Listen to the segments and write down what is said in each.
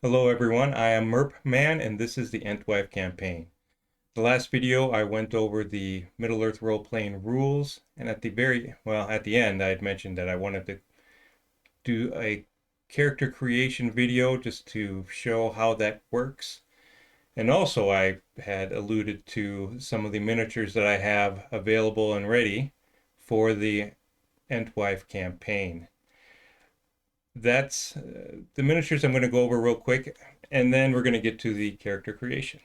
Hello everyone, I am MERP Man and this is the Entwife campaign. The last video I went over the Middle-earth role-playing rules, and at the end I had mentioned that I wanted to do a character creation video just to show how that works. And also I had alluded to some of the miniatures that I have available and ready for the Entwife campaign. That's the miniatures I'm going to go over real quick, and then we're going to get to the character creation.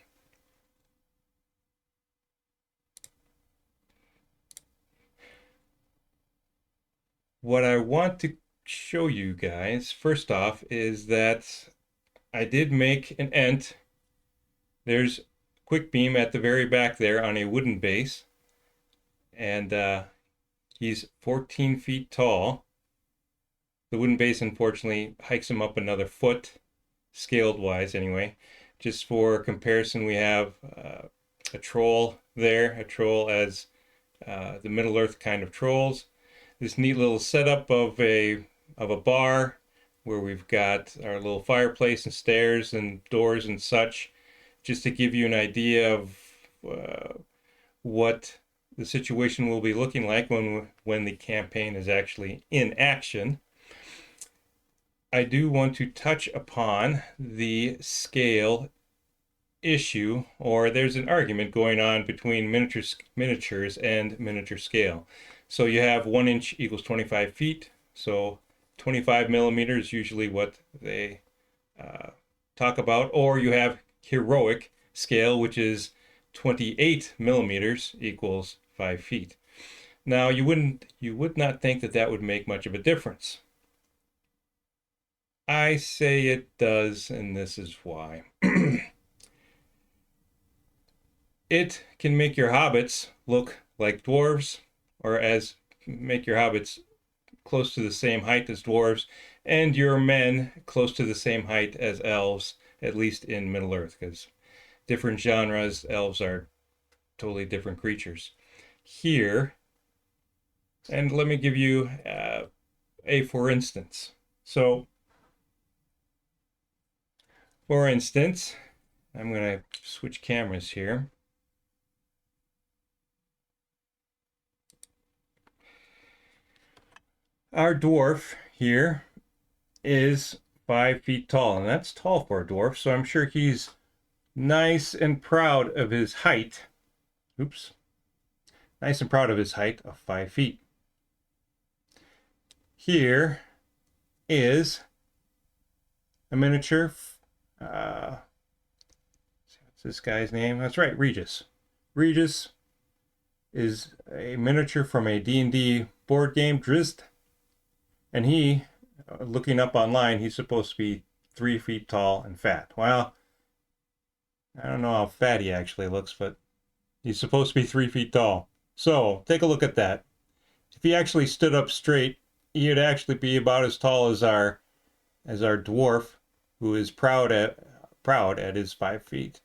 What I want to show you guys first off is that I did make an Ent. There's Quick Beam at the very back there on a wooden base, and he's 14 feet tall. The wooden base unfortunately hikes him up another foot, scaled wise anyway. Just for comparison, we have a troll there, a troll as the Middle Earth kind of trolls. This neat little setup of a bar where we've got our little fireplace and stairs and doors and such, just to give you an idea of what the situation will be looking like when the campaign is actually in action. I do want to touch upon the scale issue, or there's an argument going on between miniatures and miniature scale. So you have 1 inch equals 25 feet. So 25 millimeters is usually what they talk about. Or you have heroic scale, which is 28 millimeters equals 5 feet. Now you would not think that that would make much of a difference. I say it does, and this is why. It can make your hobbits look like dwarves, or make your hobbits close to the same height as dwarves, and your men close to the same height as elves, at least in Middle-earth, because different genres, elves are totally different creatures. Here, and let me give you a for instance. So, for instance, I'm going to switch cameras here. Our dwarf here is 5 feet tall, and that's tall for a dwarf, so I'm sure he's nice and proud of his height. Oops. Nice and proud of his height of 5 feet. Here is a miniature. What's this guy's name? That's right, Regis. Regis is a miniature from a D&D board game, Drizzt. And he, looking up online, he's supposed to be 3 feet tall and fat. Well, I don't know how fat he actually looks, but he's supposed to be 3 feet tall. So take a look at that. If he actually stood up straight, he'd actually be about as tall as our dwarf, who is proud at his 5 feet.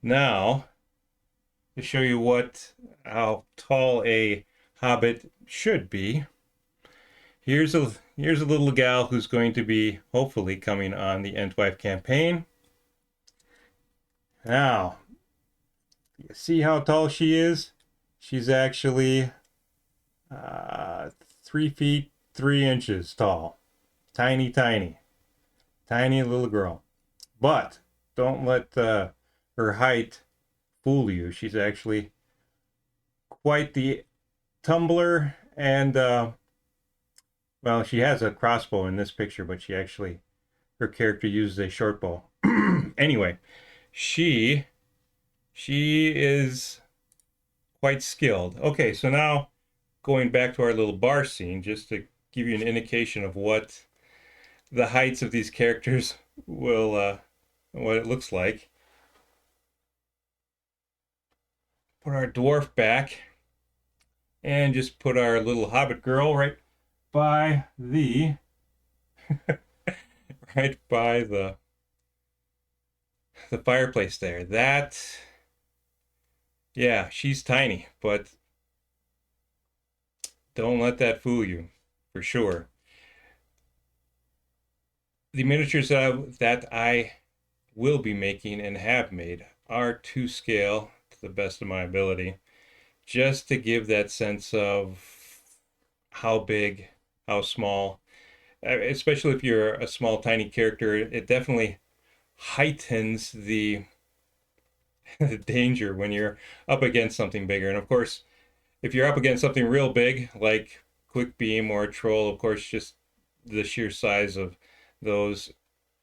Now, to show you how tall a hobbit should be, here's a little gal who's going to be hopefully coming on the Entwife campaign. Now, you see how tall she is? She's actually 3 feet 3 inches tall. Tiny, tiny. Tiny little girl. But don't let her height fool you. She's actually quite the tumbler, and well, she has a crossbow in this picture, but her character uses a short bow. Anyway, she is quite skilled. Okay, so now going back to our little bar scene, just to give you an indication of what the heights of these characters will, what it looks like. Put our dwarf back and just put our little hobbit girl right by the right by the fireplace there. Yeah, she's tiny, but don't let that fool you, for sure. the miniatures that I will be making and have made are to scale to the best of my ability, just to give that sense of how big, how small, especially if you're a small, tiny character, it definitely heightens the the danger when you're up against something bigger. And of course, if you're up against something real big, like Quick Beam or a Troll, of course, just the sheer size of those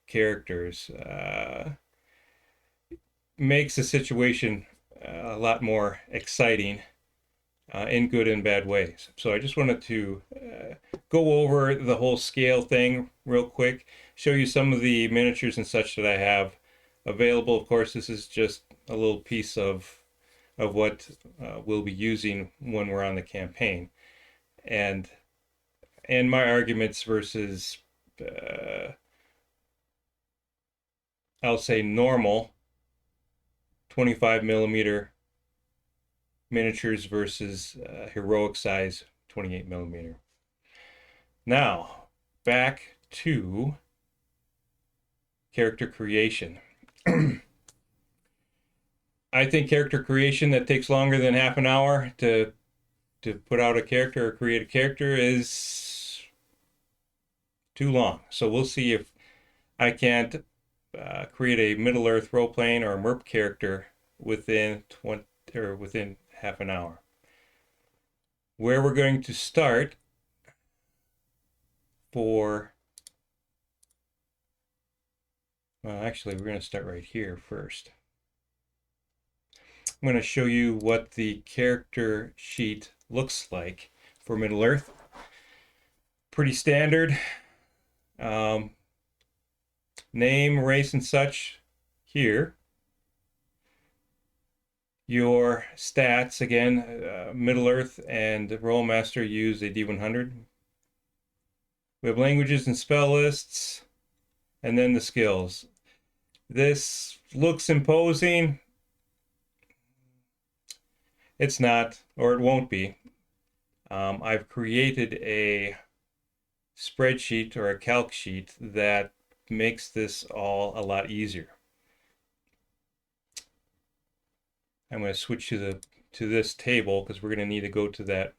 characters makes the situation a lot more exciting in good and bad ways. So I just wanted to go over the whole scale thing real quick, show you some of the miniatures and such that I have available. Of course, this is just a little piece of what we'll be using when we're on the campaign, and my arguments versus I'll say normal 25 millimeter miniatures versus heroic size 28 millimeter. Now, back to character creation. I think character creation that takes longer than half an hour to put out a character or create a character is too long. So we'll see if I can't create a Middle Earth role playing or a MERP character within within half an hour. Where we're going to start for, well, actually, we're going to start right here first. I'm going to show you what the character sheet looks like for Middle Earth. Pretty standard. Name, race, and such here. Your stats, again, Middle Earth and Rolemaster use a D100. We have languages and spell lists, and then the skills. This looks imposing. It's not, or it won't be. I've created a spreadsheet or a calc sheet that makes this all a lot easier. I'm going to switch to this table because we're going to need to go to that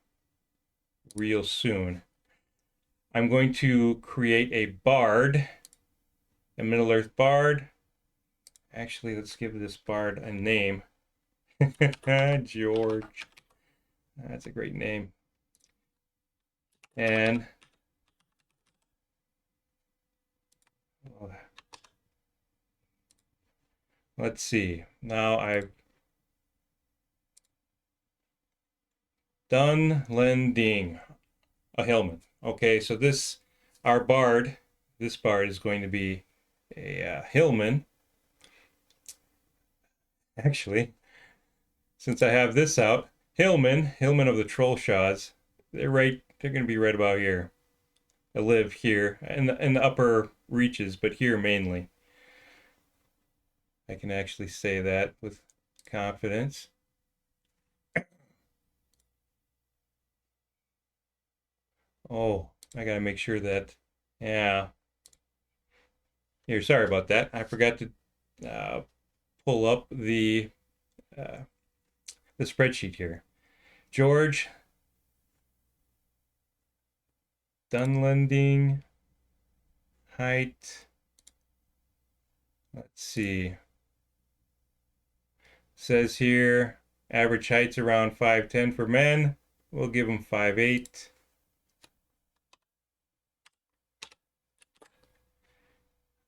real soon. I'm going to create a bard, a Middle Earth bard. Actually, let's give this bard a name. George. That's a great name. And let's see. Now I've done lending a Hillman. Okay, so this, our bard, this bard is going to be a Hillman. Actually, since I have this out, Hillman of the Trollshaws, they're going to be right about here. I live here in the upper reaches, but here mainly. I can actually say that with confidence. Oh, I gotta make sure that, yeah. Here, sorry about that. I forgot to pull up the spreadsheet here. George Dunlending, height. Let's see. Says here average height's around 5'10" for men. We'll give him 5'8".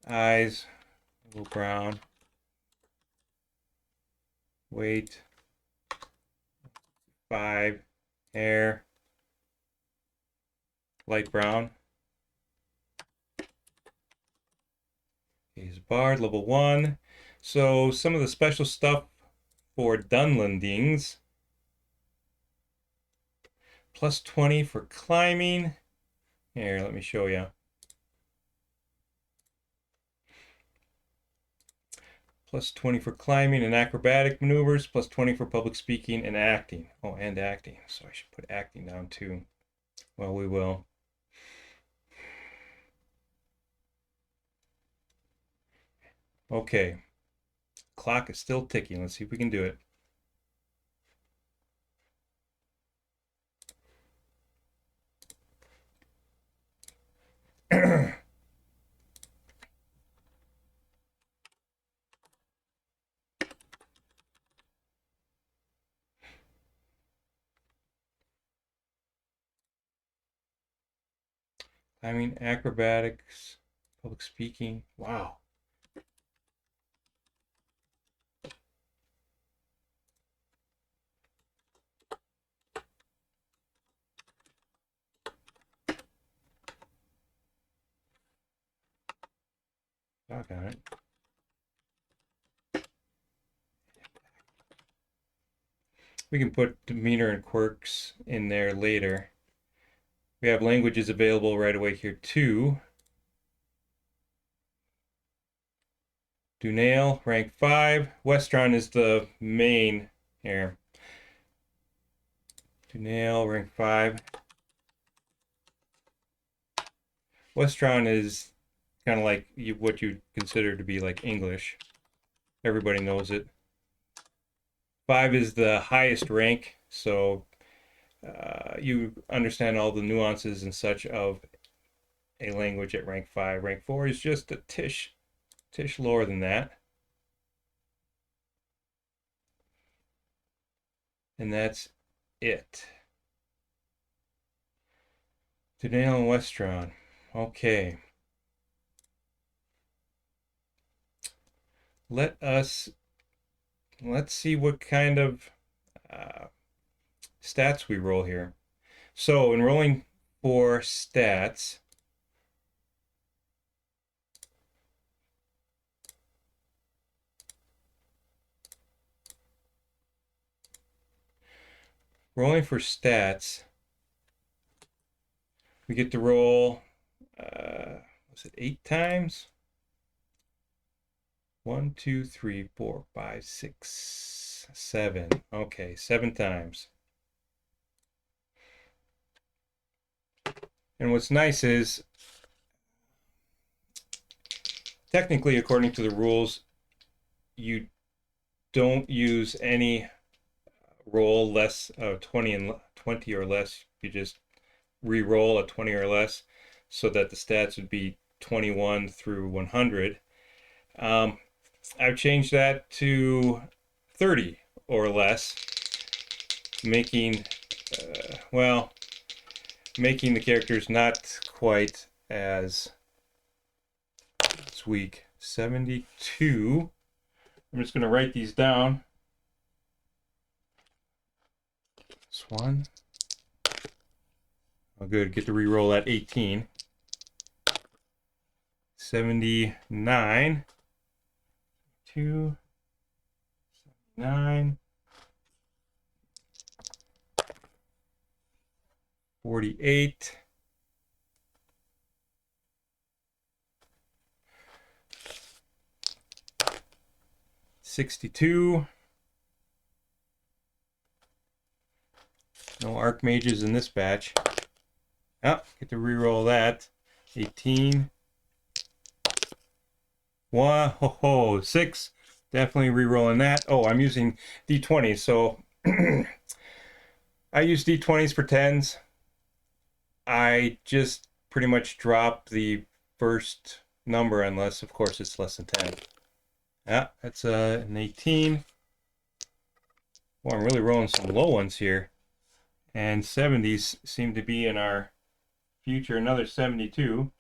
Eyes, a little brown. Weight, 5. Hair, light brown. He's Bard, level 1. So some of the special stuff for Dunlendings. Plus 20 for climbing. Here, let me show you. Plus 20 for climbing and acrobatic maneuvers. Plus 20 for public speaking and acting. Oh, and acting. So I should put acting down too. Well, we will. Okay, clock is still ticking. Let's see if we can do it. I mean, acrobatics, public speaking. Wow. Doc on it. We can put demeanor and quirks in there later. We have languages available right away here too. Dunail, rank 5. Westron is the main here. Dunail, rank 5. Westron is kind of like what you consider to be like English. Everybody knows it. 5 is the highest rank, so you understand all the nuances and such of a language at rank 5. Rank 4 is just a tish lower than that. And that's it. Dunail and Westron. Okay. Let's see what kind of stats we roll here. So in rolling for stats, we get to roll, was it 8 times? 1, 2, 3, 4, 5, 6, 7. Okay, 7 times. And what's nice is, technically, according to the rules, you don't use any roll less 20 or less. You just re-roll a 20 or less, so that the stats would be 21 through 100. I've changed that to 30 or less, making making the characters not quite as weak. 72. I'm just going to write these down. This one. Oh, good. Get to re-roll at 18. 79. 2. 79. 48. 62. No archmages in this batch. Oh, get to re-roll that. 18. 6. Definitely re-rolling that. Oh, I'm using D20s, so I use D20s for 10s. I just pretty much drop the first number unless, of course, it's less than 10. Yeah, that's an 18. Well, I'm really rolling some low ones here. And 70s seem to be in our future. Another 72.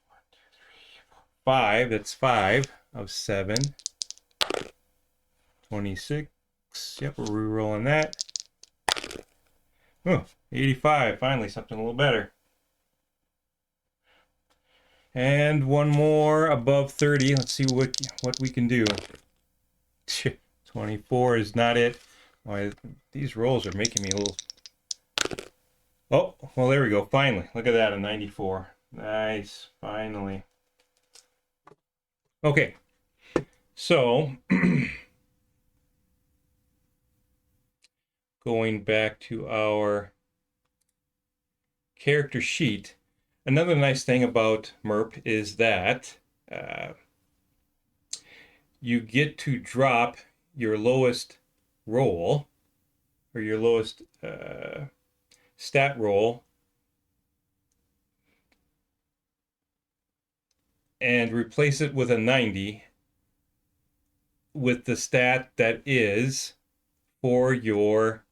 5, that's 5 of 7. 26. Yep, we're re-rolling that. Oh, 85. Finally, something a little better. And one more above 30. Let's see what we can do. 24 is not it. Why, these rolls are making me a little... Oh, well, there we go. Finally. Look at that, a 94. Nice. Finally. Okay. So, going back to our character sheet, another nice thing about MERP is that you get to drop your lowest roll or your lowest stat roll and replace it with a 90 with the stat that is for your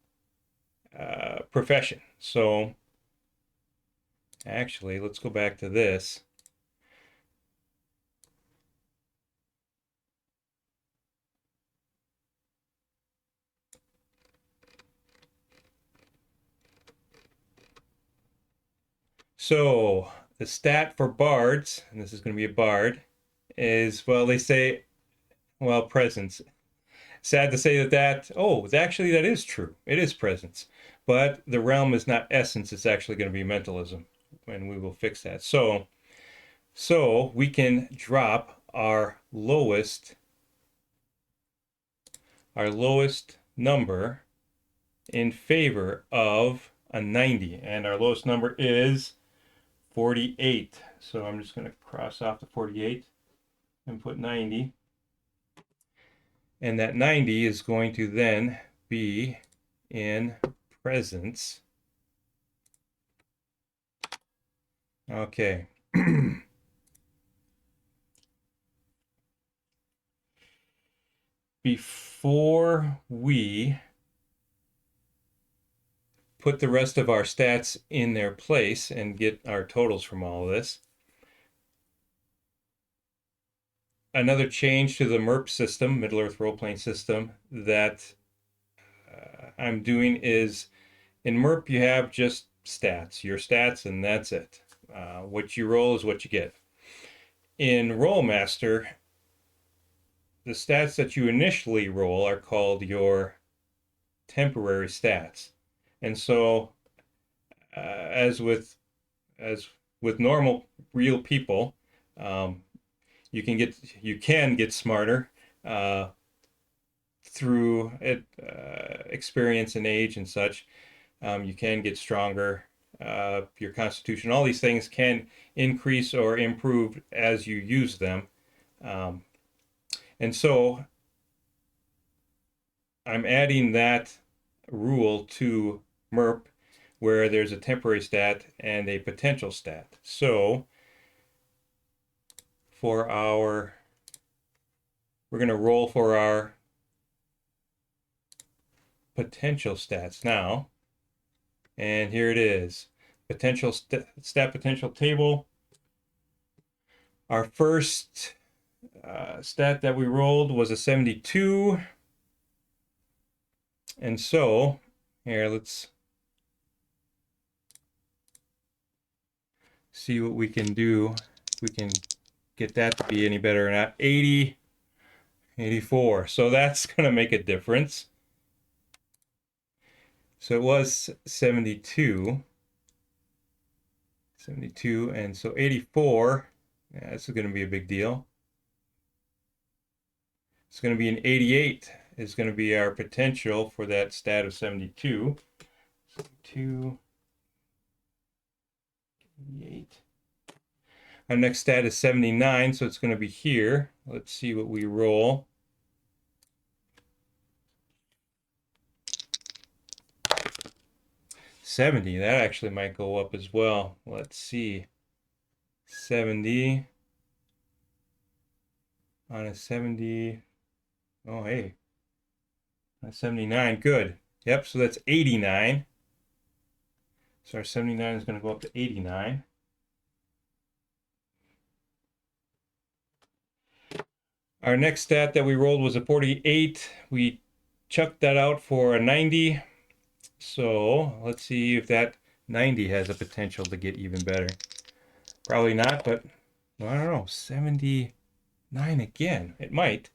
profession. So actually, let's go back to this. So the stat for bards, and this is going to be a bard, is, well, they say, well, presence. Sad to say actually, that is true. It is presence. But the realm is not essence, it's actually going to be mentalism. And we will fix that. So we can drop our lowest number in favor of a 90. And our lowest number is 48. So I'm just going to cross off the 48 and put 90. And that 90 is going to then be in presence. Okay. Before we put the rest of our stats in their place and get our totals from all of this, another change to the MERP system, Middle-earth role-playing system, that I'm doing is in MERP you have just stats, your stats, and that's it. What you roll is what you get. In Rollmaster, the stats that you initially roll are called your temporary stats. And so as with normal real people, you can get smarter through experience and age and such. You can get stronger. Your constitution, all these things can increase or improve as you use them. And so I'm adding that rule to MERP where there's a temporary stat and a potential stat. So we're going to roll for our potential stats now. And here it is. Potential stat potential table. Our first stat that we rolled was a 72. And so, here, let's see what we can do. If we can get that to be any better or not. 80, 84. So that's going to make a difference. So it was 72. 72, and so 84. Yeah, this is going to be a big deal. It's going to be an 88 is going to be our potential for that stat of 72. 72, 88. Our next stat is 79, so it's going to be here. Let's see what we roll. $70, that actually might go up as well. Let's see. 70 on a 70. Oh, hey. On a 79, good. Yep, so that's 89. So our 79 is going to go up to 89. Our next stat that we rolled was a 48. We chucked that out for a 90. So let's see if that 90 has a potential to get even better. Probably not, but I don't know. 79 again. It might.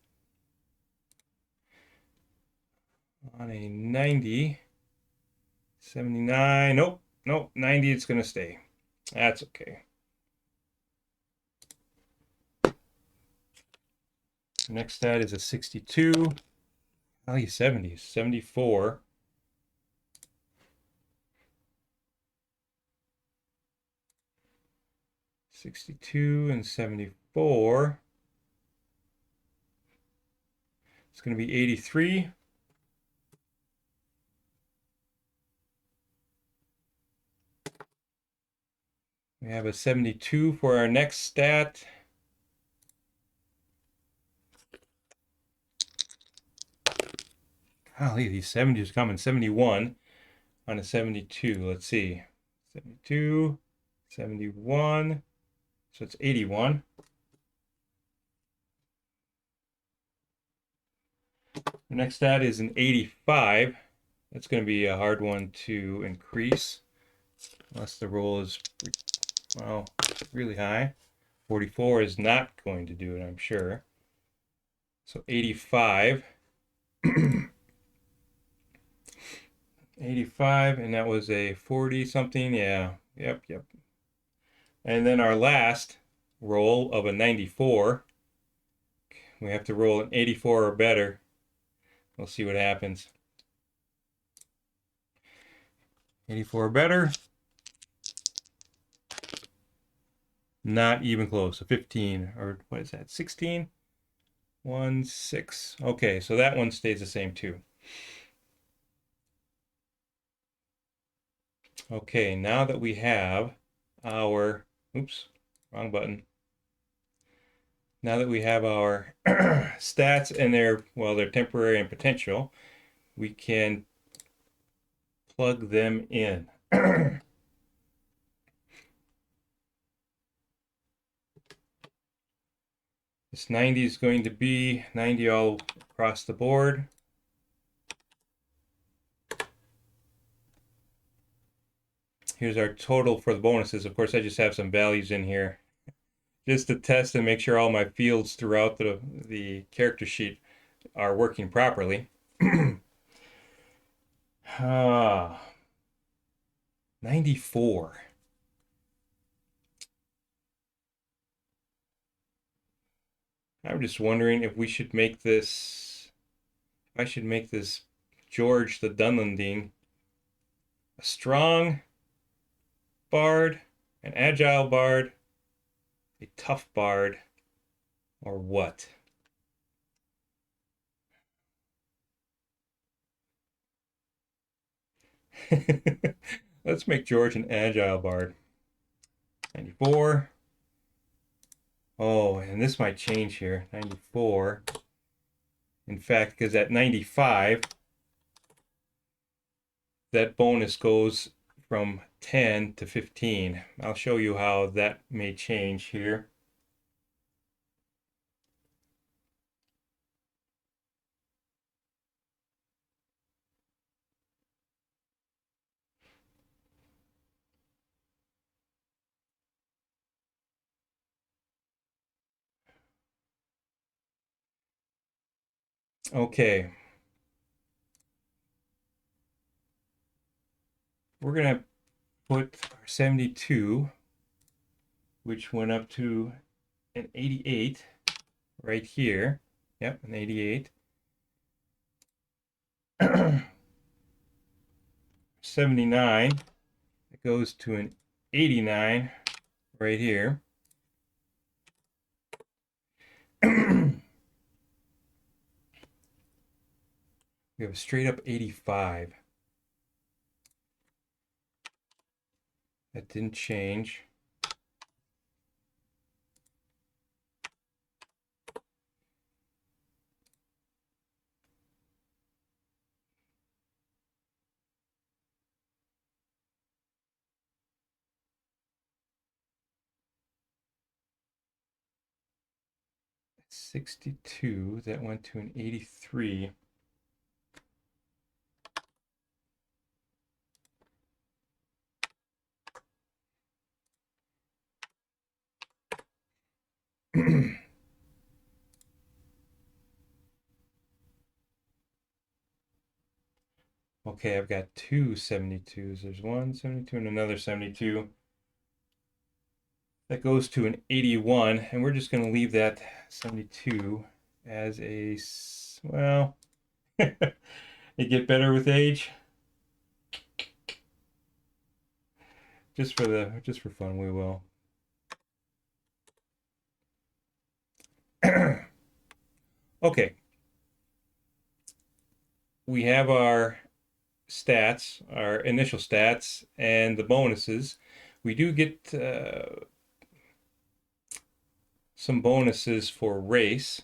On a 90. 79. Nope. 90, it's going to stay. That's okay. Next stat is a 62. Oh, 70s. 74. 62 and 74. It's going to be 83. We have a 72 for our next stat. Golly, these 70s coming. 71 on a 72. Let's see. 72, 71. So it's 81. The next stat is an 85. That's going to be a hard one to increase unless the roll is, well, really high. 44 is not going to do it, I'm sure. So 85. 85, and that was a 40 something. Yeah, yep. And then our last roll of a 94. We have to roll an 84 or better. We'll see what happens. 84 or better. Not even close. A 15, or what is that? 16? 1, 6. Okay, so that one stays the same too. Okay, now that we have our, oops, wrong button. Now that we have our stats and their, well, their temporary and potential, we can plug them in. This 90 is going to be 90 all across the board. Here's our total for the bonuses. Of course, I just have some values in here just to test and make sure all my fields throughout the character sheet are working properly. 94. I'm just wondering if we should make this, if I should make this George the Dunlanding a strong bard, an agile bard, a tough bard, or what? Let's make George an agile bard. 94. Oh, and this might change here. 94. In fact, because at 95, that bonus goes from 10 to 15. I'll show you how that may change here. Okay. We're going to put our 72, which went up to an 88 right here. Yep, an 88. 79, it goes to an 89 right here. We have a straight up 85. That didn't change. That's 62. That went to an 83. Okay, I've got two 72s. There's one 72 and another 72. That goes to an 81, and we're just going to leave that 72 as a, well, it get better with age. Just for fun, we will. Okay. we have our stats, our initial stats, and the bonuses. We do get some bonuses for race.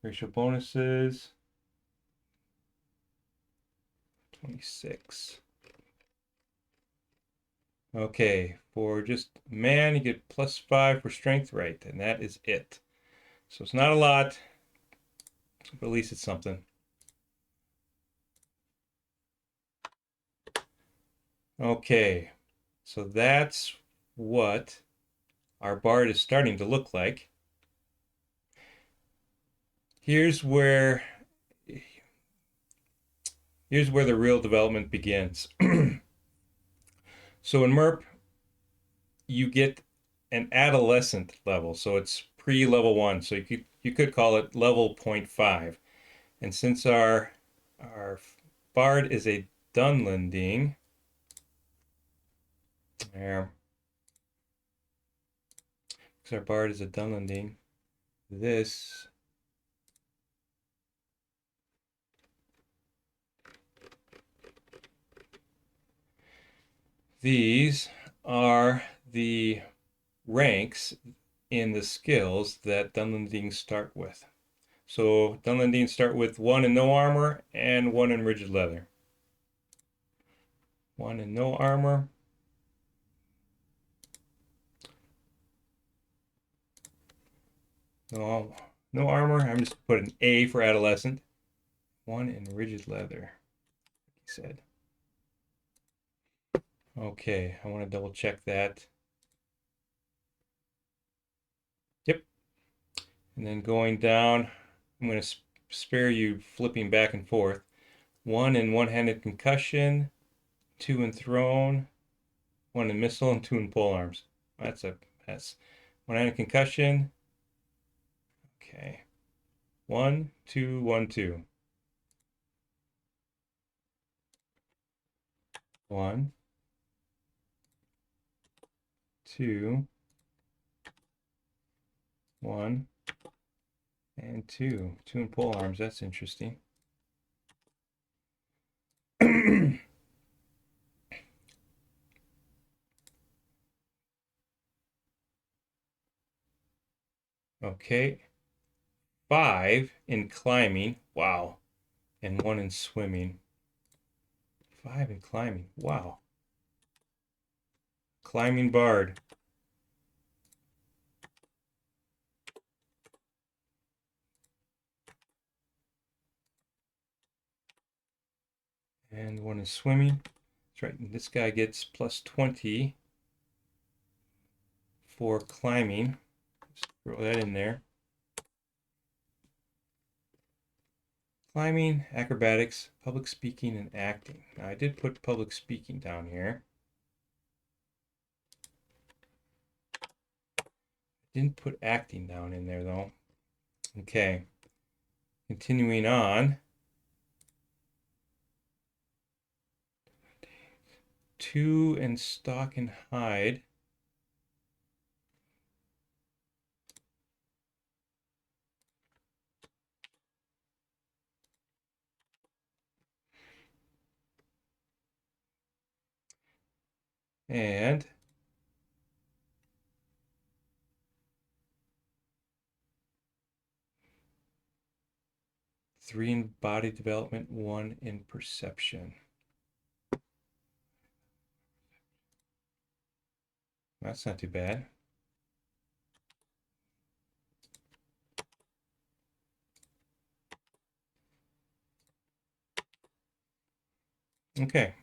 Racial bonuses. 26. Okay, for just man, you get +5 for strength, right? And that is it. So it's not a lot, but at least it's something. Okay, so that's what our bard is starting to look like. Here's where the real development begins. So in MERP, you get an adolescent level, so it's pre-level 1. So you could call it level 0.5. And since our bard is a Dunlending, there, because our bard is a Dunlending, these are the ranks in the skills that Dunlendings start with. So Dunlendings start with 1 in no armor and 1 in rigid leather. 1 in no armor. No armor. I'm just put an A for adolescent. 1 in rigid leather, he said. Okay, I want to double check that. Yep. And then going down, I'm going to spare you flipping back and forth. 1 in one-handed concussion, 2 in thrown, 1 in missile, and 2 in pole arms. That's a mess. One-handed concussion. Okay. 1, 2, 1, 2. 1, 2, 1, and 2. 2 in pole arms. That's interesting. Okay. 5 in climbing. Wow. And 1 in swimming. 5 in climbing. Wow. Climbing bard. And 1 in swimming. That's right. And this guy gets +20 for climbing. Just throw that in there. Climbing, acrobatics, public speaking, and acting. Now, I did put public speaking down here. Didn't put acting down in there, though. Okay. Continuing on. 2 in stock and hide. And 3 in body development, 1 in perception. That's not too bad. Okay.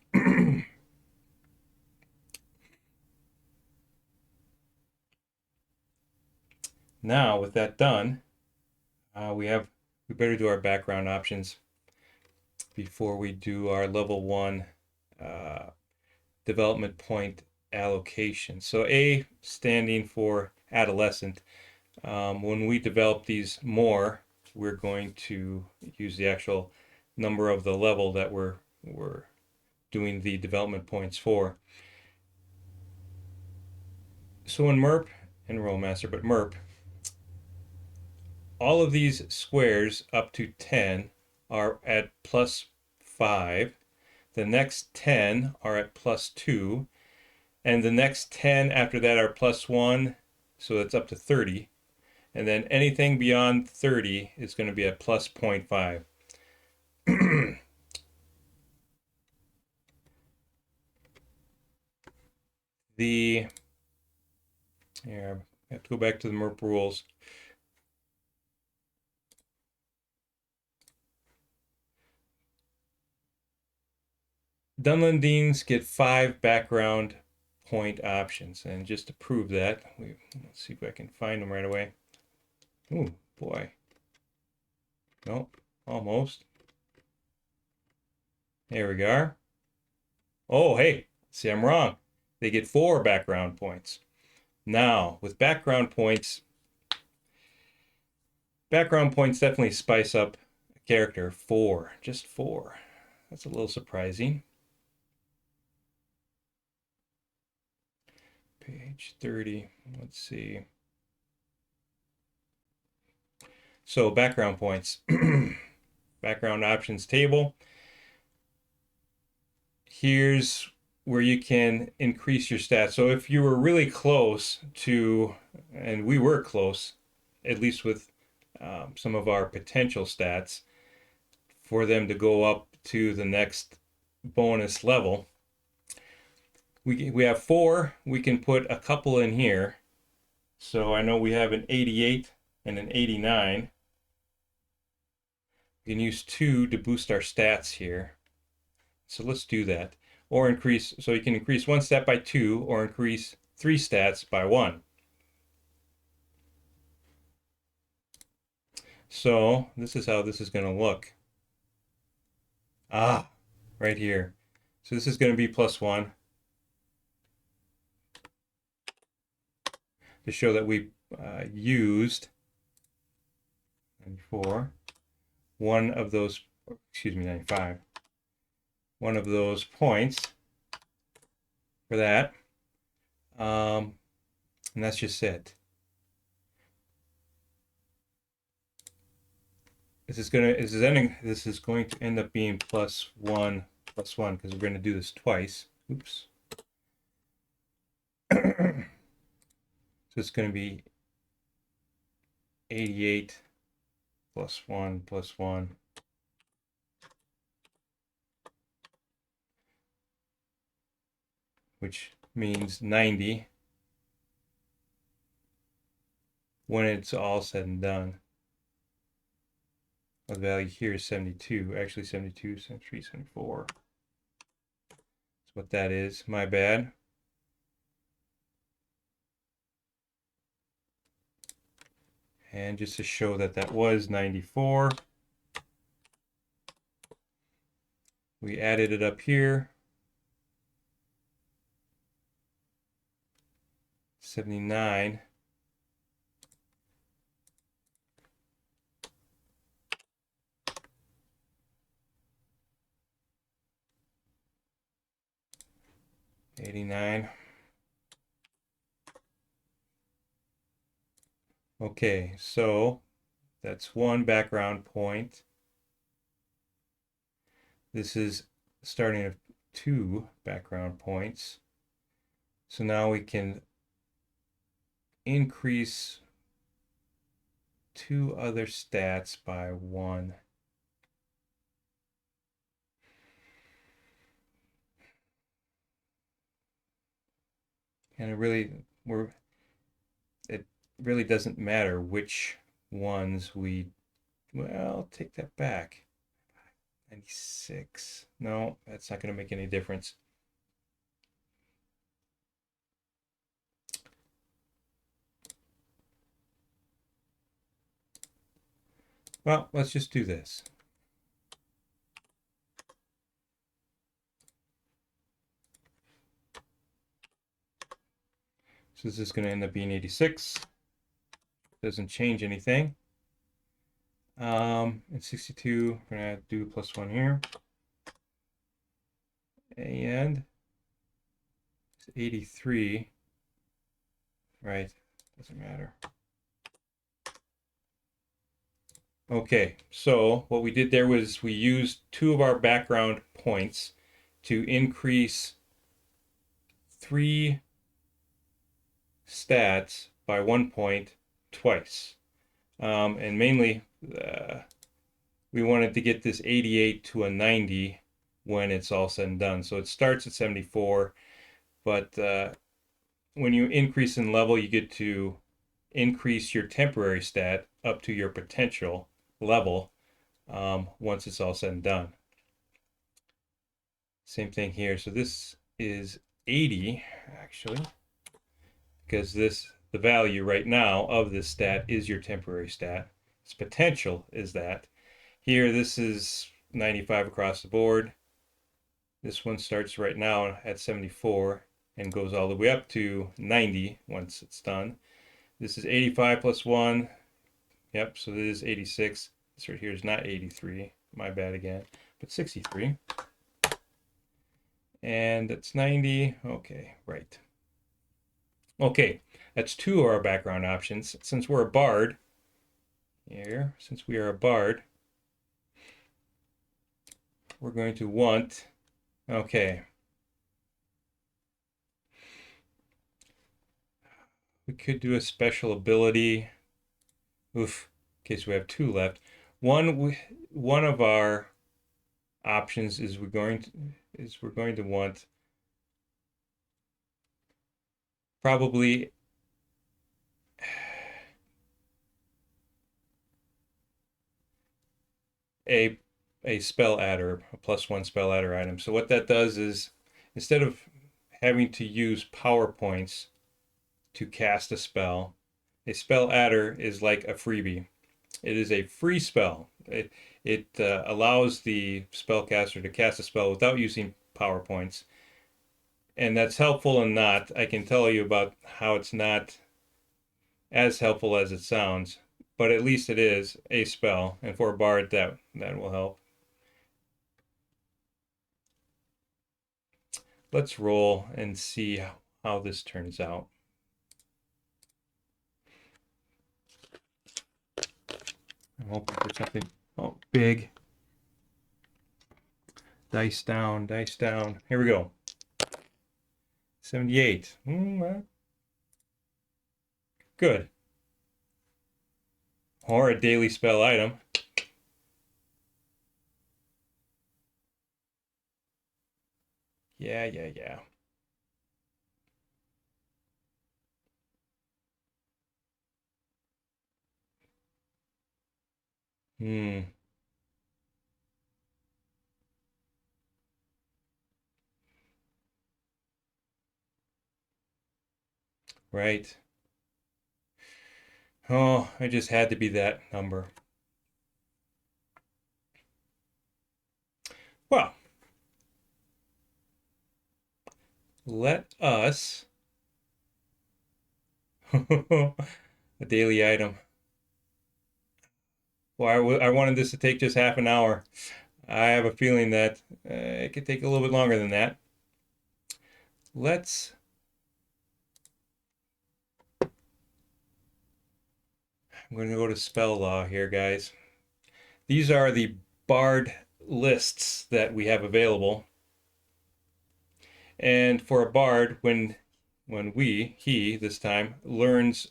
Now, with that done, we better do our background options before we do our level 1 development point allocation. So A standing for adolescent. When we develop these more, we're going to use the actual number of the level that we're doing the development points for. So in MERP, Enroll master, but MERP. All of these squares up to 10 are at +5. The next 10 are at +2. And the next 10 after that are +1. So that's up to 30. And then anything beyond 30 is going to be at +0.5. Here, I have to go back to the MERP rules. Dunlendines get 5 background point options. And just to prove that, let's see if I can find them right away. Oh, boy. Nope, almost. There we go. Oh, hey, see, I'm wrong. They get 4 background points. Now, with background points definitely spice up a character. 4, just 4. That's a little surprising. Page 30, let's see. So background points, background options table. Here's where you can increase your stats. So if you were really close to, and we were close, at least with some of our potential stats, for them to go up to the next bonus level, we have 4. We can put a couple in here. So I know we have an 88 and an 89. We can use 2 to boost our stats here. So let's do that. Or increase, so you can increase 1 stat by 2 or increase 3 stats by 1. So this is how this is going to look. Right here. So this is going to be +1 to show that we used 94. One of those, excuse me, 95. One of those points for that. And that's just it. This is going to end up being +1 +1 because we're going to do this twice. Oops. So it's going to be 88 +1 +1. Which means 90 when it's all said and done. The value here is 72, actually 72, 73, 74. That's what that is, my bad. And just to show that that was 94, we added it up here. 79. $89. Okay, so that's 1 background point. This is starting at 2 background points. So now we can increase 2 other stats by 1. And it really doesn't matter which ones well, take that back. 96. No, that's not going to make any difference. Well, let's just do this. So this is going to end up being 86. Doesn't change anything. And 62, we're going to do +1 here. And 83, right? Doesn't matter. Okay, so what we did there was we used two of our background points to increase 3 stats by 1 point twice. And mainly, we wanted to get this 88 to a 90 when it's all said and done. So it starts at 74, but when you increase in level, you get to increase your temporary stat up to your potential level once it's all said and done. Same thing here. So this is 80, actually, because the value right now of this stat is your temporary stat. Its potential is that. Here, this is 95 across the board. This one starts right now at 74 and goes all the way up to 90 once it's done. This is 85 plus 1. Yep, so this is 86. This right here is not 83. My bad again, but 63. And that's 90. Okay, right. Okay, that's 2 of our background options. Since we're a bard here, since we are a bard, we're going to want, okay, we could do a special ability. Oof, in case we have 2 left. One of our options is we're going to want probably a spell adder, a +1 spell adder item. So what that does is instead of having to use power points to cast a spell adder is like a freebie. It is a free spell. It allows the spellcaster to cast a spell without using power points. And that's helpful and not. I can tell you about how it's not as helpful as it sounds, but at least it is a spell. And for a bard, that will help. Let's roll and see how this turns out. I'm hoping for something big. Dice down, dice down. Here we go. 78. Good. Or a daily spell item. Yeah. Right. Oh, it just had to be that number. Well, let us a daily item. Well, I wanted this to take just half an hour. I have a feeling that it could take a little bit longer than that. I'm going to go to spell law here, guys. These are the bard lists that we have available. And for a bard, when he this time learns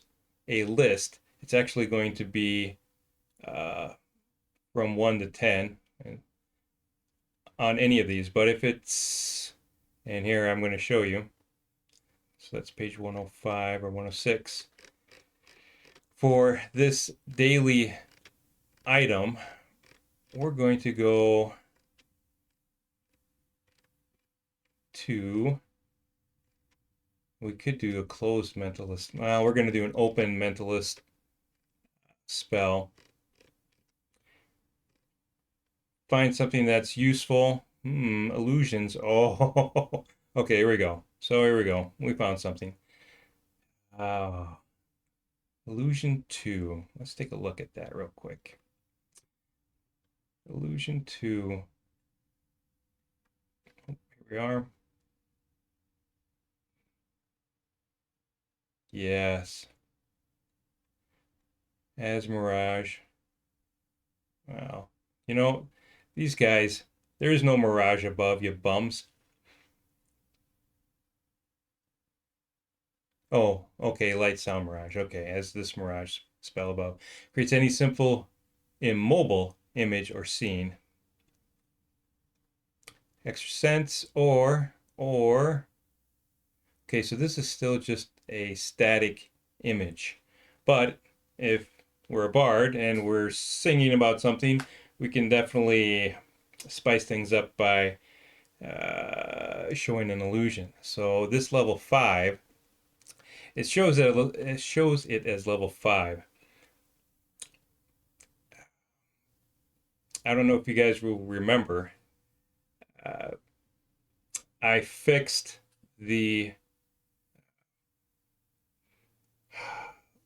a list, it's actually going to be from 1 to 10 on any of these. But if it's, and here I'm going to show you. So that's page 105 or 106. For this daily item, we're going to go to, we could do a closed mentalist. Well, we're going to do an open mentalist spell. Find something that's useful. Illusions. Oh, okay, here we go. So here we go. We found something. Illusion 2. Let's take a look at that real quick. Illusion 2. Here we are. Yes. as Mirage. Well, you know, these guys, there is no Mirage above, you bums. Oh, okay, light sound Mirage. Okay, as this Mirage spell above. Creates any simple immobile image or scene. Extra sense okay, so this is still just a static image. But if we're a bard and we're singing about something, we can definitely spice things up by showing an illusion. So this level 5, it shows it as level 5. I don't know if you guys will remember. Uh, I fixed the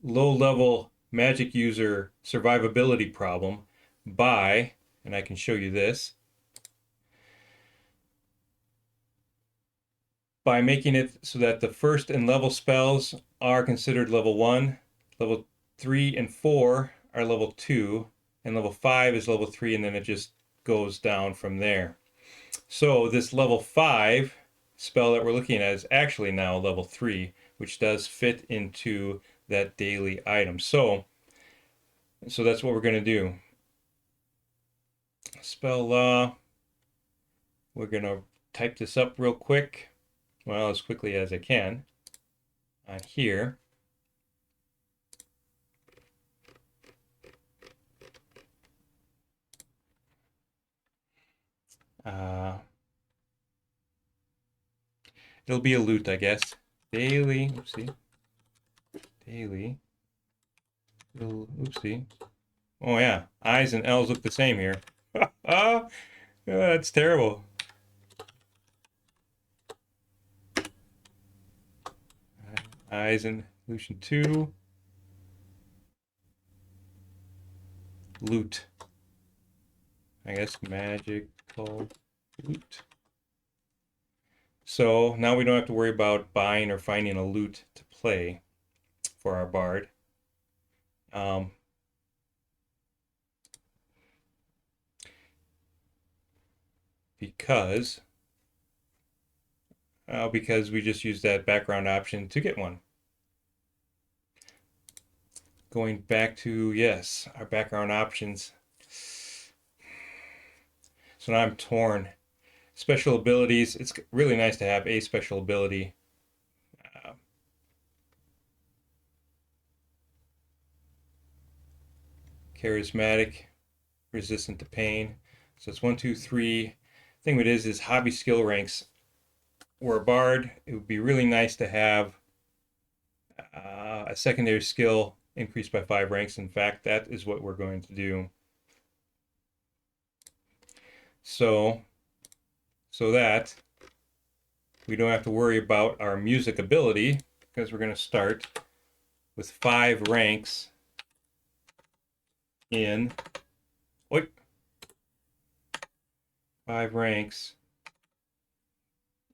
low-level magic user survivability problem by, and I can show you this, by making it so that the first and level spells are considered level 1, level 3 and 4 are level 2, and level 5 is level 3, and then it just goes down from there. So this level 5 spell that we're looking at is actually now level 3, which does fit into that daily item. So that's what we're going to do. Spell law. We're going to type this up real quick. Well, as quickly as I can on here. It'll be a loot, I guess. Daily, oopsie. Daily. Oopsie. Oh yeah, I's and L's look the same here. Oh, that's terrible. I's in solution 2. Loot. I guess magical loot. So now we don't have to worry about buying or finding a loot to play for our bard. Because we just used that background option to get one. Going back to, yes, our background options. So now I'm torn. Special abilities, it's really nice to have a special ability. Charismatic, resistant to pain. So it's 1, 2, 3. The thing with it is hobby skill ranks. We're a bard. It would be really nice to have a secondary skill increased by 5 ranks. In fact, that is what we're going to do. So that we don't have to worry about our music ability, because we're going to start with 5 ranks in 5 ranks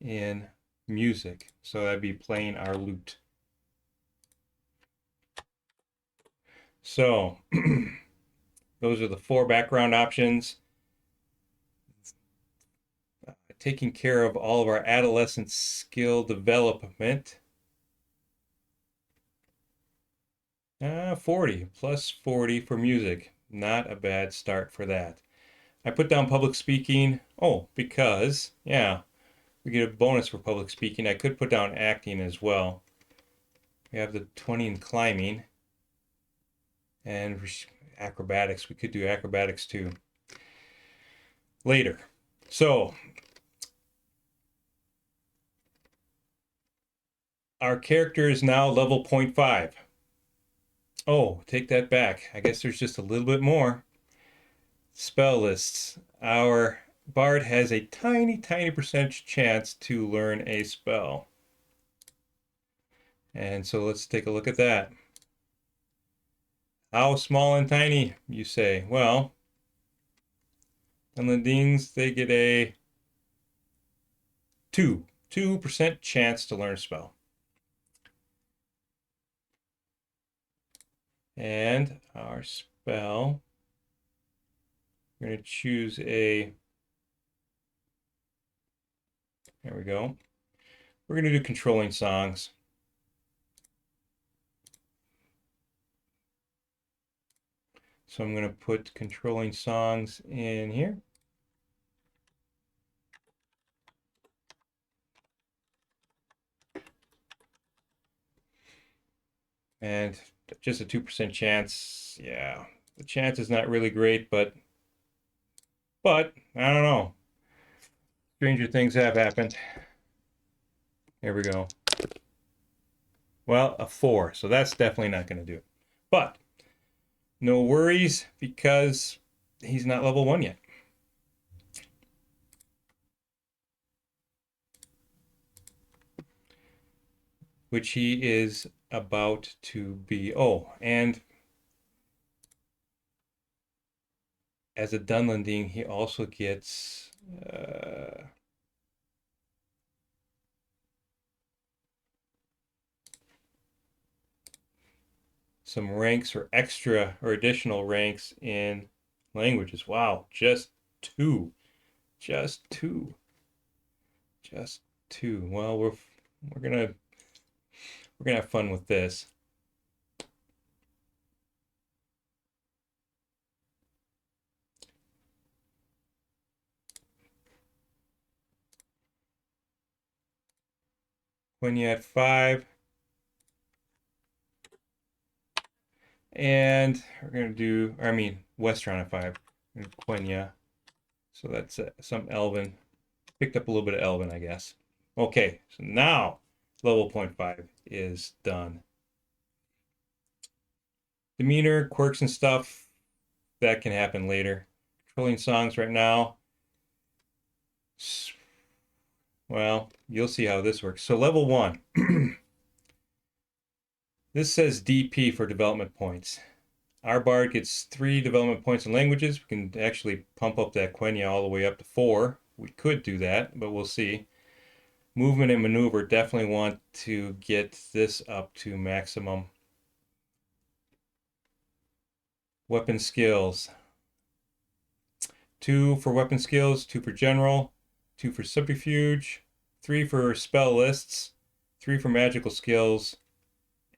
in music. So that'd be playing our lute. So those are the 4 background options. Taking care of all of our adolescent skill development. 40 plus 40 for music. Not a bad start for that. I put down public speaking. Oh, because, yeah, we get a bonus for public speaking. I could put down acting as well. We have the 20 in climbing. And acrobatics. We could do acrobatics too later. So our character is now level 0.5. Oh, take that back. I guess there's just a little bit more. Spell lists. Our bard has a tiny percentage chance to learn a spell. And so let's take a look at that. How small and tiny, you say? Well, Unlandines, they get a 2% chance to learn a spell. And our spell, we're going to choose a, there we go. We're going to do controlling songs. So I'm going to put controlling songs in here. And just a 2% chance. Yeah, the chance is not really great, but I don't know. Stranger things have happened. Here we go. Well, a 4, so that's definitely not going to do it. But no worries, because he's not level 1 yet. Which he is about to be. Oh, and as a Dunlending, he also gets some ranks or extra or additional ranks in languages. Wow, just 2. Just 2. Just 2. Well, we're gonna have fun with this. When you had 5, and we're gonna do, I mean, Westron at 5, and Quenya. So that's some Elven. Picked up a little bit of Elven, I guess. Okay, so now level 0.5 is done. Demeanor, quirks, and stuff, that can happen later. Controlling songs right now. Well, you'll see how this works. So level 1. This says DP for development points. Our bard gets 3 development points in languages. We can actually pump up that Quenya all the way up to 4. We could do that, but we'll see. Movement and maneuver, definitely want to get this up to maximum. Weapon skills. 2 for weapon skills, 2 for general, 2 for subterfuge, 3 for spell lists, 3 for magical skills,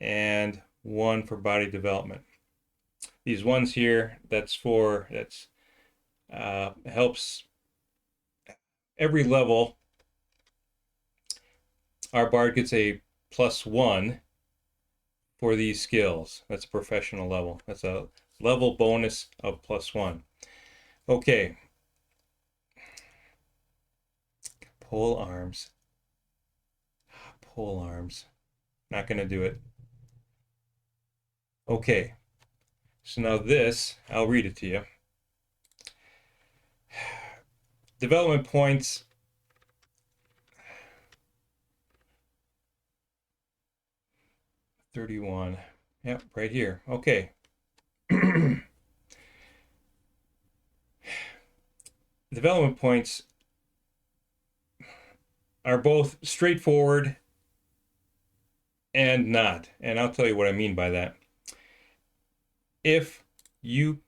and 1 for body development. These ones here, that's helps every level. Our bard gets a +1 for these skills. That's a professional level. That's a level bonus of +1. Okay. Pole arms. Pole arms. Not going to do it. Okay. So now this, I'll read it to you. Development points. 31. Yep, right here. Okay. Development points are both straightforward and not. And I'll tell you what I mean by that. If you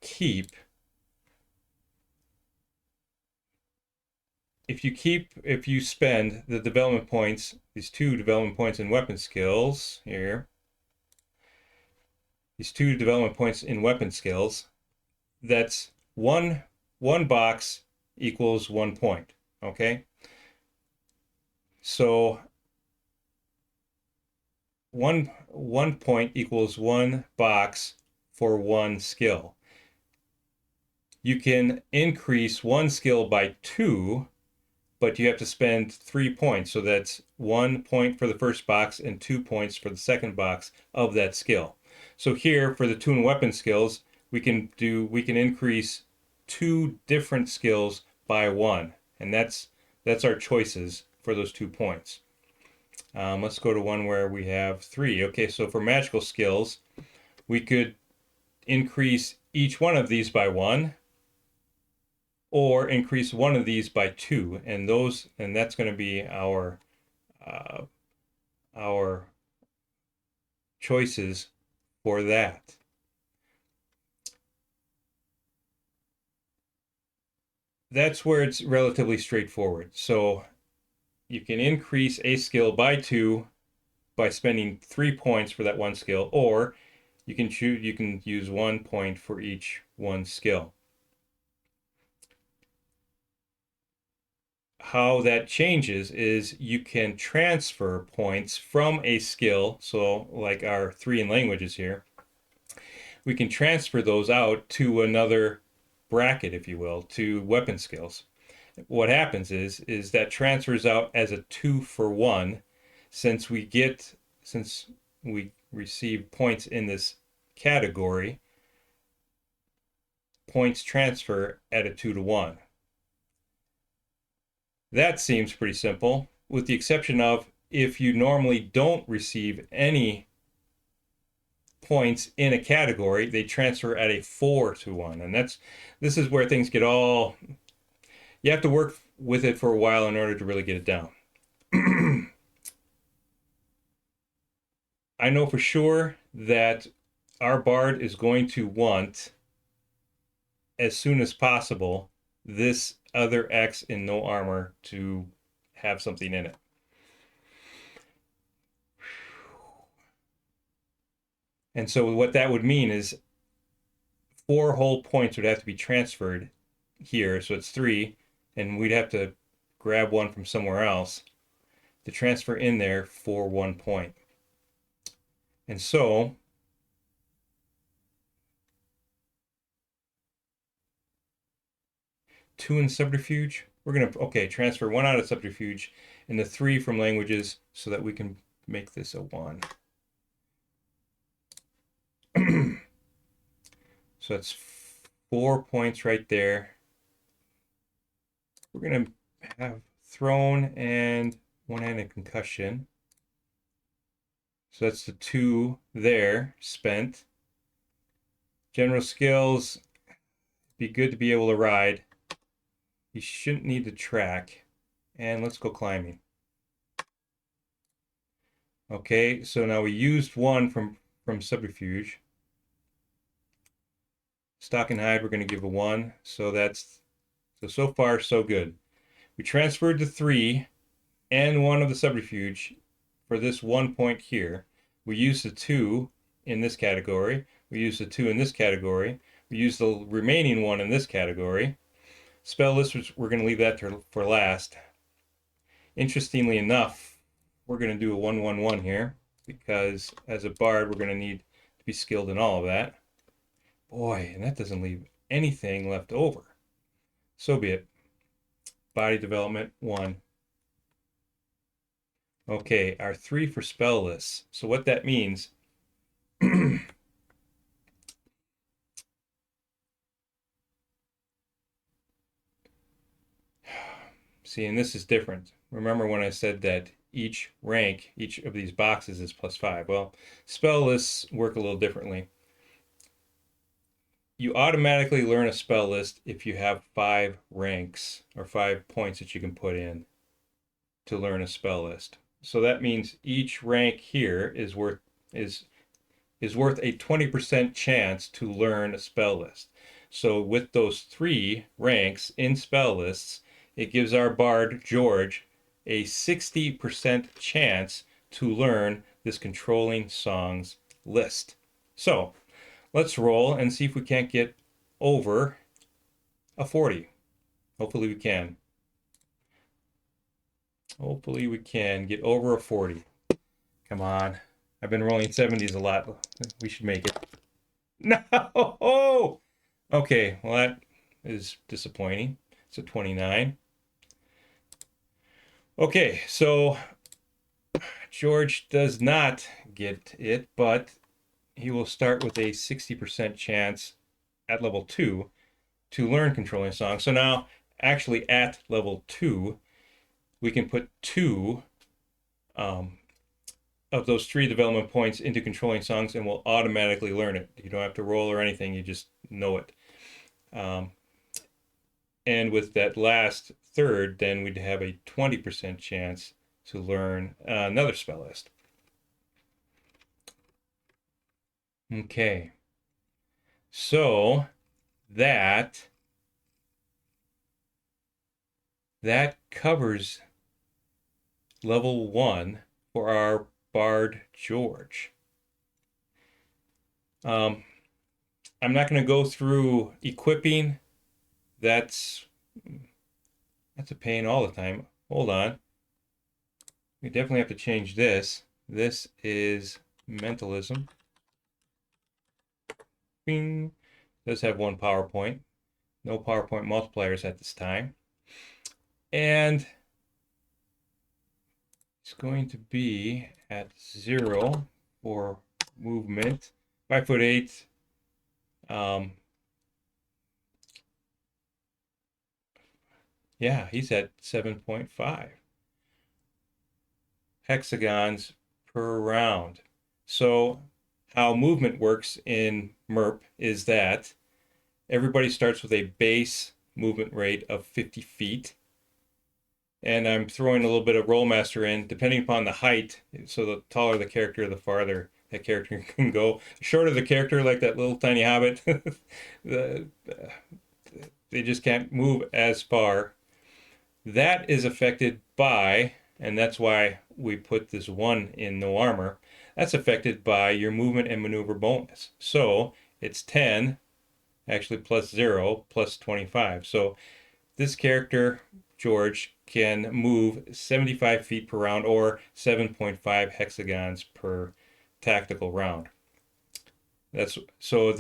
spend the development points, these 2 development points in weapon skills here, these 2 development points in weapon skills, that's one box equals 1 point. Okay. So one point equals 1 box for 1 skill. You can increase 1 skill by 2, but you have to spend 3 points. So that's 1 point for the first box and 2 points for the second box of that skill. So here for the tune weapon skills, we can increase 2 different skills by 1, and that's our choices for those 2 points. Let's go to one where we have 3. Okay, so for magical skills, we could increase each one of these by 1, or increase one of these by 2, and that's going to be our choices for that. that's where it's relatively straightforward. So you can increase a skill by 2 by spending 3 points for that one skill, or you can use 1 point for each one skill. How that changes is you can transfer points from a skill, so like our 3 in languages here, we can transfer those out to another bracket, if you will, to weapon skills. What happens is that transfers out as a 2 for 1 since we receive points in this category. Points transfer at a 2 to 1. That seems pretty simple, with the exception of if you normally don't receive any points in a category, they transfer at a 4 to 1. And this is where things get all, you have to work with it for a while in order to really get it down. I know for sure that our Bard is going to want, as soon as possible, this other X in no armor to have something in it. And so what that would mean is 4 whole points would have to be transferred here. So it's 3, and we'd have to grab one from somewhere else to transfer in there for 1 point. And so two in subterfuge, we're going to, okay, transfer 1 out of subterfuge and the 3 from languages so that we can make this a 1. So that's 4 points right there. We're going to have thrown and one-handed concussion. So that's the 2 there spent. General skills, be good to be able to ride. You shouldn't need to track. And let's go climbing. Okay, so now we used 1 from subterfuge. Stock and hide, we're going to give a 1. So that's so far so good. We transferred the 3 and 1 of the subterfuge for this 1 point here. We used the 2 in this category. We used the 2 in this category. We used the remaining 1 in this category. Spell list, we're going to leave that for last. Interestingly enough, we're going to do a 1-1-1 here because as a bard, we're going to need to be skilled in all of that. Boy, and that doesn't leave anything left over. So be it. Body development, 1. Okay, our 3 for spell lists. So what that means, see, and this is different. Remember when I said that each rank, each of these boxes is +5? Well, spell lists work a little differently. You automatically learn a spell list if you have 5 ranks or 5 points that you can put in to learn a spell list. So that means each rank here is worth a 20% chance to learn a spell list. So with those 3 ranks in spell lists, it gives our bard George a 60% chance to learn this controlling songs list. So let's roll and see if we can't get over a 40. Hopefully we can. Hopefully we can get over a 40. Come on. I've been rolling 70s a lot. We should make it. No! Okay, well that is disappointing. It's a 29. Okay, so George does not get it, but he will start with a 60% chance at level 2 to learn controlling songs. So now, actually at level 2, we can put 2 of those 3 development points into controlling songs and we'll automatically learn it. You don't have to roll or anything, you just know it. And with that last third, then we'd have a 20% chance to learn another spell list. Okay. So that that covers level 1 for our Bard George. I'm not going to go through equipping. That's a pain all the time. Hold on. We definitely have to change this. This is mentalism. Bing. Does have one PowerPoint. No PowerPoint multipliers at this time. And it's going to be at 0 for movement. 5'8". Yeah, he's at 7.5 hexagons per round. So how movement works in MERP is that everybody starts with a base movement rate of 50 feet. And I'm throwing a little bit of Rollmaster in, depending upon the height. So the taller the character, the farther that character can go. The shorter the character, like that little tiny hobbit, they just can't move as far. That is affected by, and that's why we put this 1 in no armor, that's affected by your movement and maneuver bonus. So it's 10, actually plus 0, plus 25. So this character, George, can move 75 feet per round or 7.5 hexagons per tactical round. That's so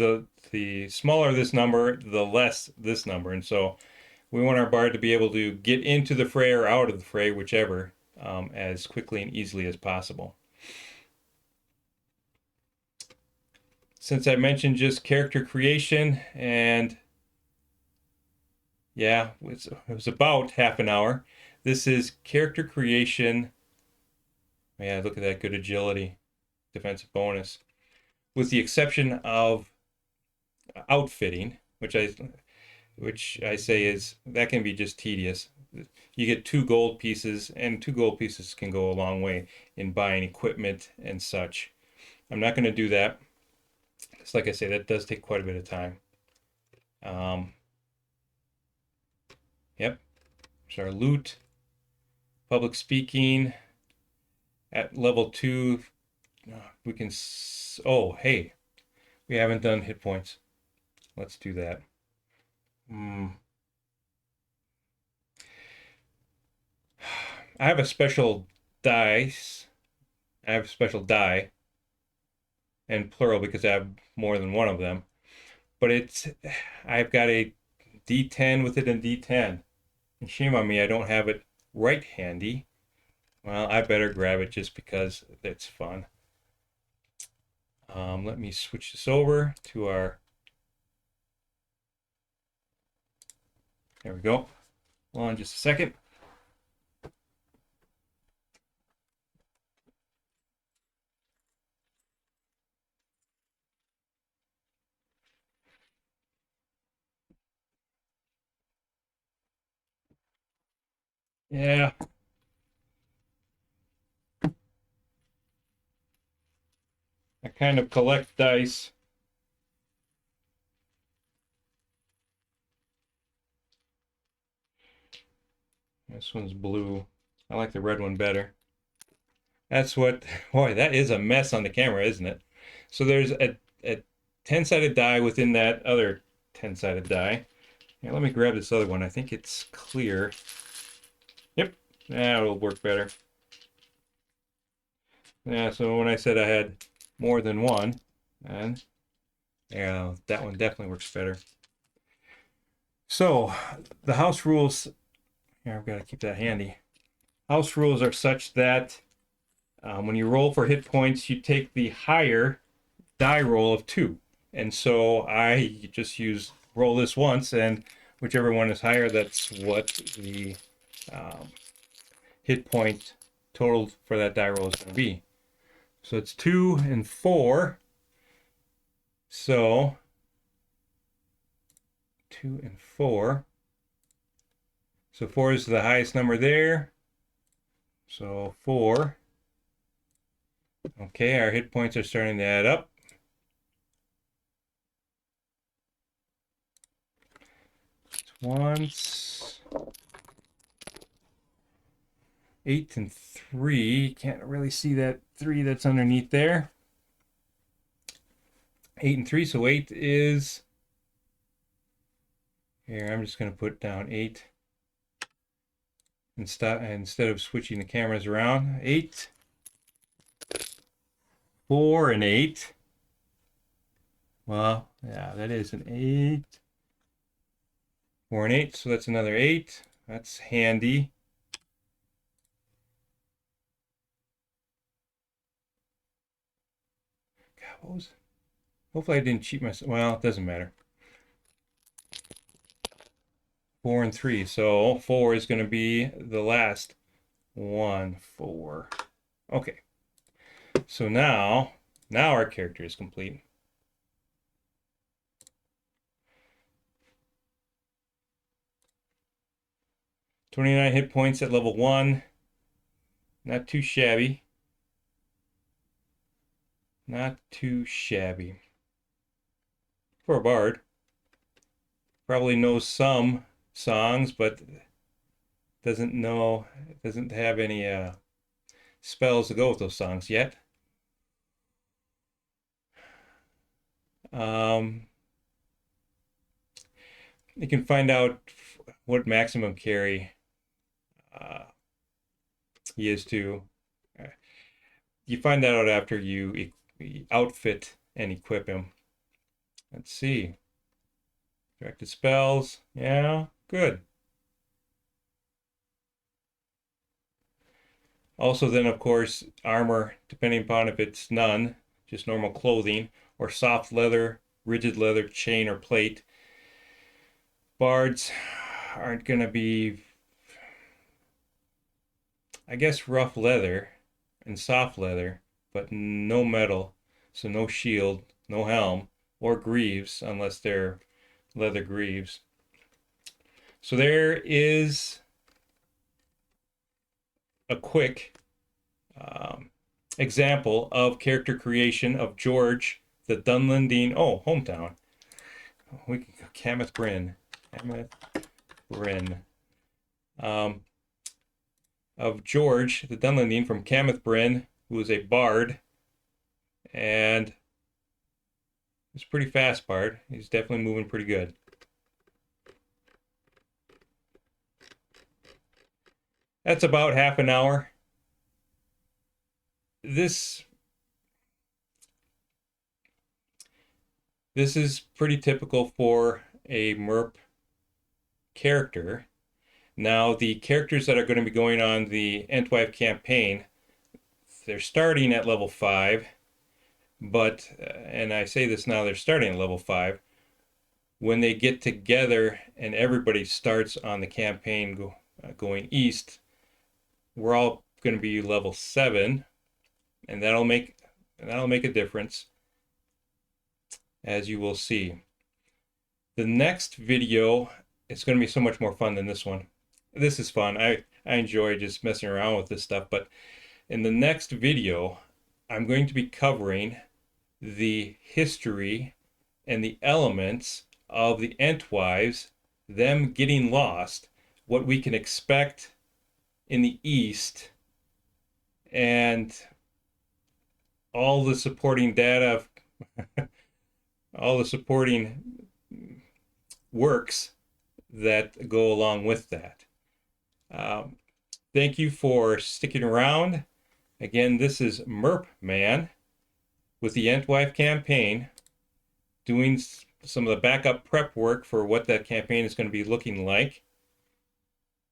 the smaller this number, the less this number. And so we want our bard to be able to get into the fray or out of the fray, whichever, as quickly and easily as possible. Since I mentioned just character creation, and yeah, it was about half an hour. This is character creation. Yeah, look at that, good agility, defensive bonus. With the exception of outfitting, which I say is that can be just tedious. You get 2 gold pieces, and 2 gold pieces can go a long way in buying equipment and such. I'm not going to do that. It's like I say, that does take quite a bit of time. Yep. There's our loot. Public speaking. At level 2, we can... Oh, hey. We haven't done hit points. Let's do that. I have a special dice. I have a special die, and plural because I have more than one of them. But I've got a D10 with it and D10. And shame on me, I don't have it right handy. Well, I better grab it just because it's fun. Let me switch this over to our... There we go. Hold on just a second. Yeah. I kind of collect dice. This one's blue. I like the red one better. That's what... Boy, that is a mess on the camera, isn't it? So there's a 10-sided die within that other 10-sided die. Yeah, let me grab this other one. I think it's clear. Yep, that'll work better. Yeah, so when I said I had more than one, and yeah, that one definitely works better. So the house rules, here I've got to keep that handy. House rules are such that when you roll for hit points, you take the higher die roll of 2. And so I just roll this once, and whichever one is higher, that's what the hit point total for that die roll is going to be. So it's 2 and 4. So 2 and 4. So 4 is the highest number there. So 4. Okay, our hit points are starting to add up. Once. 8 and 3. Can't really see that 3 that's underneath there. 8 and 3, so 8 is here. I'm just going to put down 8 and stop instead of switching the cameras around. 8, 4, and 8. Well, yeah, that is an 8. 4 and 8, so that's another 8. That's handy. God, what was... Hopefully I didn't cheat myself. Well, it doesn't matter. 4 and 3. So 4 is going to be the last one. 4. Okay. So now our character is complete. "29 hit points at level 1. Not too shabby. Not too shabby. For a bard. Probably knows some songs, but doesn't have any spells to go with those songs yet. You can find out what maximum carry he is to. You find that out after you outfit and equip him. Let's see. Directed spells. Yeah, good. Also then, of course, armor, depending upon if it's none, just normal clothing, or soft leather, rigid leather, chain, or plate. Bards aren't going to be, I guess, rough leather and soft leather, but no metal, so no shield, no helm, or greaves, unless they're leather greaves. So there is a quick example of character creation of George the Dunlendine. Oh, hometown. We can go Cameth Bryn. Cameth Bryn. Of George the Dunlendine from Cameth Bryn, who is a bard, and he's a pretty fast bard. He's definitely moving pretty good. That's about half an hour. This is pretty typical for a MERP character. Now, the characters that are going to be going on the Entwife campaign, they're starting at level 5, but, and I say this now, they're starting at level 5. When they get together and everybody starts on the campaign going east, we're all going to be level 7, and that'll make a difference, as you will see. The next video, it's going to be so much more fun than this one. This is fun. I enjoy just messing around with this stuff, but in the next video, I'm going to be covering the history and the elements of the Entwives, them getting lost, what we can expect in the East, and all the supporting data, all the supporting works that go along with that. Thank you for sticking around. Again, this is MERP Man with the Entwife campaign, doing some of the backup prep work for what that campaign is going to be looking like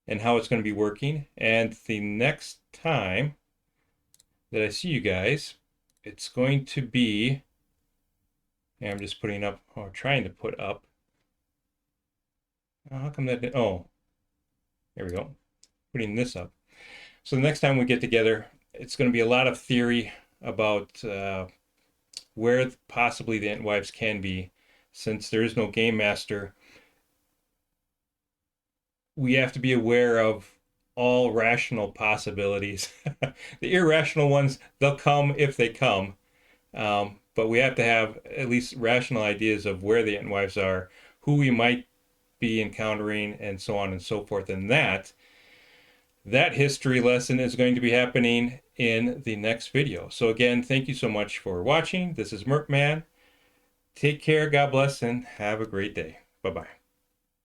and how it's going to be working. And the next time that I see you guys, it's going to be, I'm just putting up, or trying to put up. How come that didn't, oh, there we go. Putting this up. So the next time we get together, it's going to be a lot of theory about where possibly the Entwives can be. Since there is no game master, we have to be aware of all rational possibilities. The irrational ones, they'll come if they come. But we have to have at least rational ideas of where the Entwives are, who we might be encountering, and so on and so forth. And that that history lesson is going to be happening in the next video. So again, thank you so much for watching. This is MERP Man. Take care, God bless, and have a great day. Bye-bye.